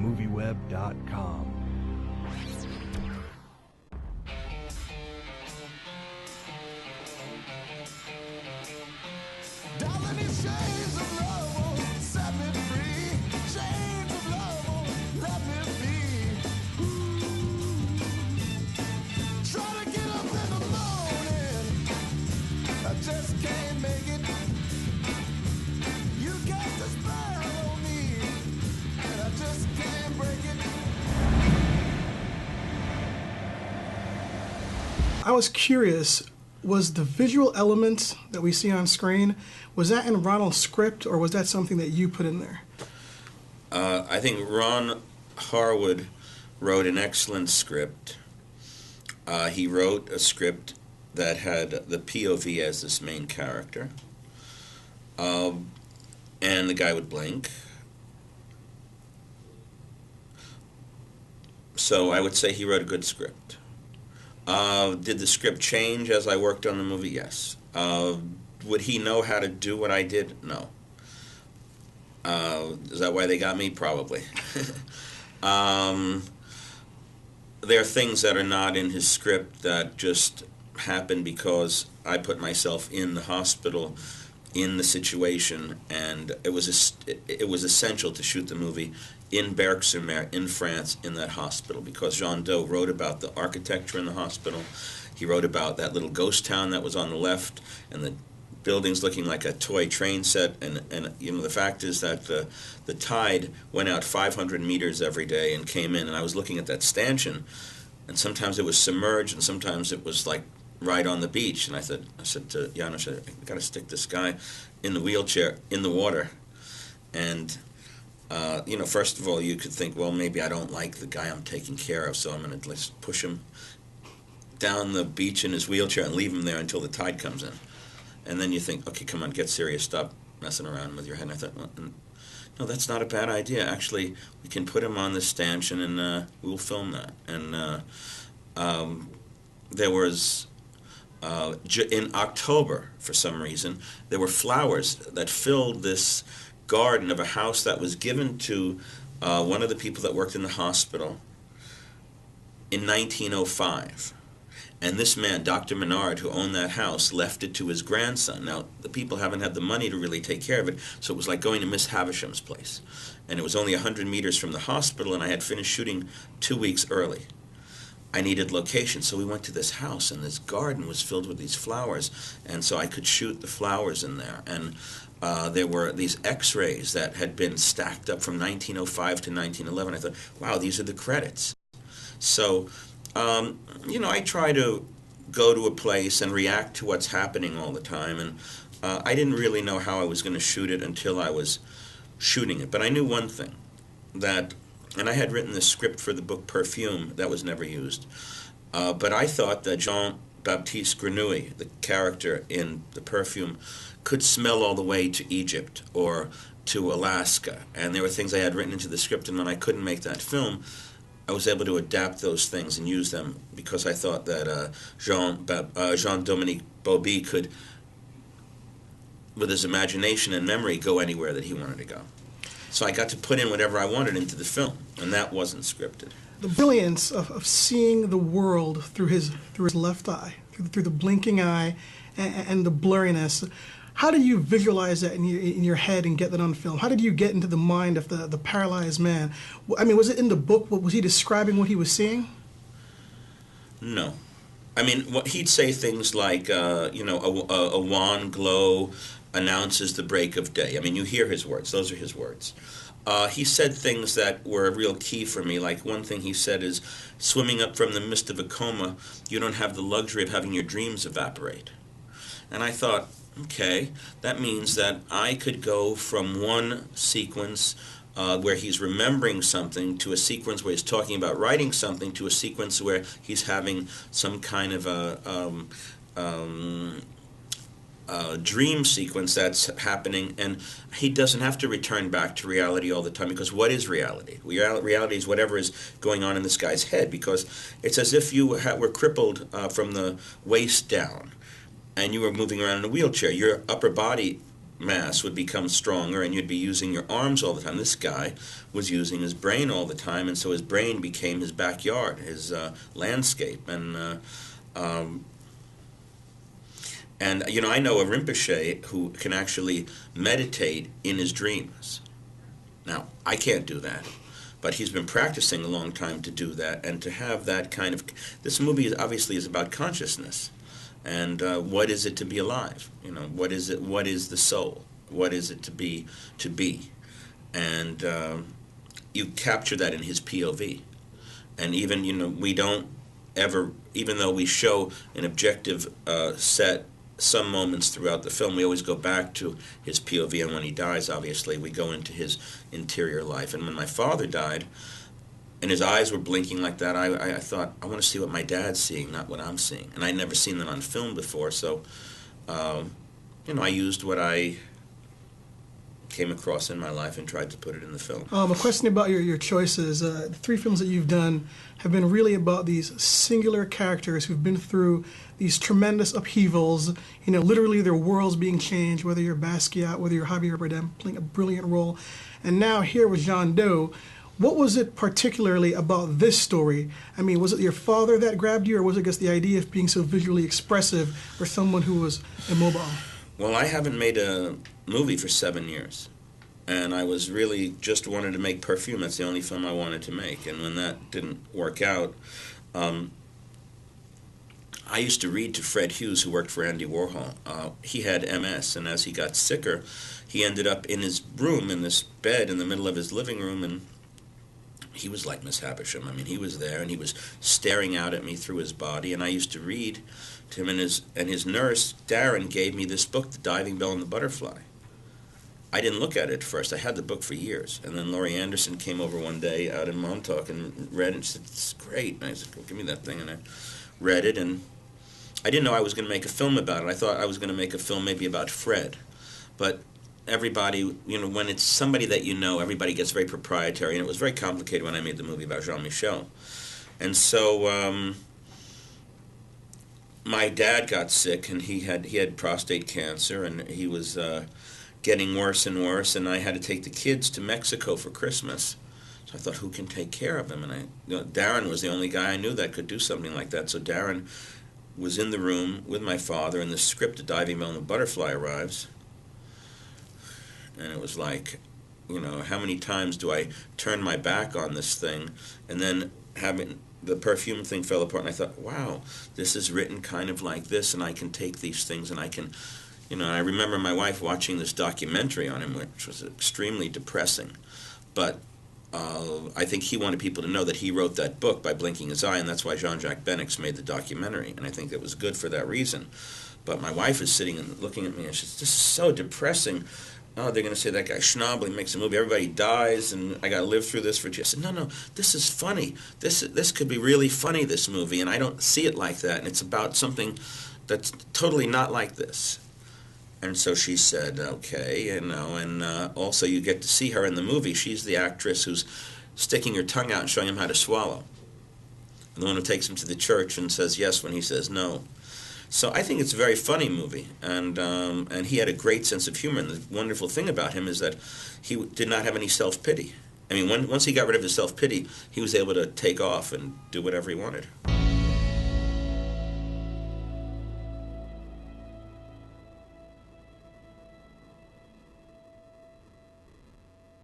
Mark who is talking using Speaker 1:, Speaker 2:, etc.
Speaker 1: movieweb.com.
Speaker 2: Darling, these chains of love won't set me free. Chains of love won't let me be. Try to get up in the morning, I just can't make it. You got the spell on me, and I just can't break it.
Speaker 3: I was curious, was the visual element that we see on screen, was that in Ronald's script, or was that something that you put in there?
Speaker 4: I think Ron Harwood wrote an excellent script. He wrote a script that had the POV as this main character. And the guy would blink. So I would say he wrote a good script. Did the script change as I worked on the movie? Yes. Would he know how to do what I did? No. Is that why they got me? Probably. There are things that are not in his script that just happened because I put myself in the hospital, in the situation, and it was essential to shoot the movie in Berck-sur-Mer, in France, in that hospital, because Jean Do wrote about the architecture in the hospital. He wrote about that little ghost town that was on the left, and the buildings looking like a toy train set, and you know, the fact is that the tide went out 500 meters every day and came in, and I was looking at that stanchion, and sometimes it was submerged, and sometimes it was like right on the beach, and I said to Janos, I got to stick this guy in the wheelchair in the water. And you know, first of all, you could think, well, maybe I don't like the guy I'm taking care of, so I'm going to just push him down the beach in his wheelchair and leave him there until the tide comes in. And then you think, okay, come on, get serious, stop messing around with your head. And I thought, well, no, that's not a bad idea. Actually, we can put him on this stanchion and we'll film that. And there was, in October, for some reason, there were flowers that filled this garden of a house that was given to one of the people that worked in the hospital in 1905. And this man, Dr. Menard, who owned that house, left it to his grandson. Now, the people haven't had the money to really take care of it, so it was like going to Miss Havisham's place. And it was only 100 meters from the hospital, and I had finished shooting 2 weeks early. I needed location, so we went to this house, and this garden was filled with these flowers, and so I could shoot the flowers in there. And there were these x-rays that had been stacked up from 1905 to 1911. I thought, wow, these are the credits. So, you know, I try to go to a place and react to what's happening all the time, and I didn't really know how I was going to shoot it until I was shooting it. But I knew one thing, that, and I had written the script for the book Perfume that was never used, but I thought that Jean-Baptiste Grenouille, the character in the Perfume, could smell all the way to Egypt or to Alaska, and there were things I had written into the script, and when I couldn't make that film, I was able to adapt those things and use them because I thought that Jean-Dominique Bauby could, with his imagination and memory, go anywhere that he wanted to go. So I got to put in whatever I wanted into the film, and that wasn't scripted.
Speaker 3: The brilliance of seeing the world through his left eye, through the blinking eye, and the blurriness. How did you visualize that in your head and get that on film? How did you get into the mind of the paralyzed man? I mean, was it in the book? Was he describing what he was seeing?
Speaker 4: No. I mean, he'd say things like, you know, a wan glow announces the break of day. I mean, you hear his words. Those are his words. He said things that were a real key for me. Like one thing he said is, swimming up from the mist of a coma, you don't have the luxury of having your dreams evaporate. And I thought, okay, that means that I could go from one sequence where he's remembering something to a sequence where he's talking about writing something to a sequence where he's having some kind of a dream sequence that's happening, and he doesn't have to return back to reality all the time, because what is reality? Reality is whatever is going on in this guy's head, because it's as if you were crippled from the waist down and you were moving around in a wheelchair. Your upper body mass would become stronger and you'd be using your arms all the time. This guy was using his brain all the time, and so his brain became his backyard, his landscape. And you know, I know a Rinpoche who can actually meditate in his dreams. Now, I can't do that, but he's been practicing a long time to do that, and to have that kind of... This movie obviously is about consciousness, and what is it to be alive? You know, what is it? What is the soul? What is it to be? And you capture that in his POV, and even, you know, we don't ever, even though we show an objective set some moments throughout the film, we always go back to his POV, and when he dies, obviously, we go into his interior life. And when my father died, and his eyes were blinking like that, I thought, I want to see what my dad's seeing, not what I'm seeing. And I'd never seen that on film before, so, you know, I used what I came across in my life and tried to put it in the film.
Speaker 3: A question about your choices. The 3 films that you've done have been really about these singular characters who've been through these tremendous upheavals. You know, literally their worlds being changed, whether you're Basquiat, whether you're Javier Bardem playing a brilliant role. And now here with Jean Doe, what was it particularly about this story? I mean, was it your father that grabbed you, or was it just the idea of being so visually expressive for someone who was immobile?
Speaker 4: Well, I haven't made a movie for 7 years. And I was really just wanted to make Perfume. That's the only film I wanted to make. And when that didn't work out, I used to read to Fred Hughes, who worked for Andy Warhol. He had MS, and as he got sicker, he ended up in his room, in this bed in the middle of his living room, and he was like Miss Havisham. I mean, he was there, and he was staring out at me through his body, and I used to read to him, and his nurse, Darren, gave me this book, The Diving Bell and the Butterfly. I didn't look at it at first. I had the book for years. And then Laurie Anderson came over one day out in Montauk and read it and said, "It's great." And I said, "Well, give me that thing." And I read it, and I didn't know I was going to make a film about it. I thought I was going to make a film maybe about Fred. But everybody, you know, when it's somebody that you know, everybody gets very proprietary. And it was very complicated when I made the movie about Jean-Michel. And so my dad got sick, and he had prostate cancer, and he was... getting worse and worse, and I had to take the kids to Mexico for Christmas. So I thought, who can take care of him? And Darren was the only guy I knew that could do something like that. So Darren was in the room with my father, and the script of Diving Bell and the Butterfly arrives. And it was like, you know, how many times do I turn my back on this thing? And then having the Perfume thing fell apart, and I thought, wow, this is written kind of like this, and I can take these things and I can... You know, I remember my wife watching this documentary on him, which was extremely depressing. But I think he wanted people to know that he wrote that book by blinking his eye, and that's why Jean-Jacques Bennix made the documentary. And I think it was good for that reason. But my wife is sitting and looking at me, and she says, "This is so depressing. Oh, they're going to say that guy Schnabel, he makes a movie, everybody dies, and I got to live through this for 2 years." I said, no, this is funny. This could be really funny, this movie, and I don't see it like that. And it's about something that's totally not like this. And so she said, okay, you know, and also you get to see her in the movie. She's the actress who's sticking her tongue out and showing him how to swallow. And the one who takes him to the church and says yes when he says no. So I think it's a very funny movie, and he had a great sense of humor. And the wonderful thing about him is that he did not have any self-pity. I mean, once he got rid of his self-pity, he was able to take off and do whatever he wanted.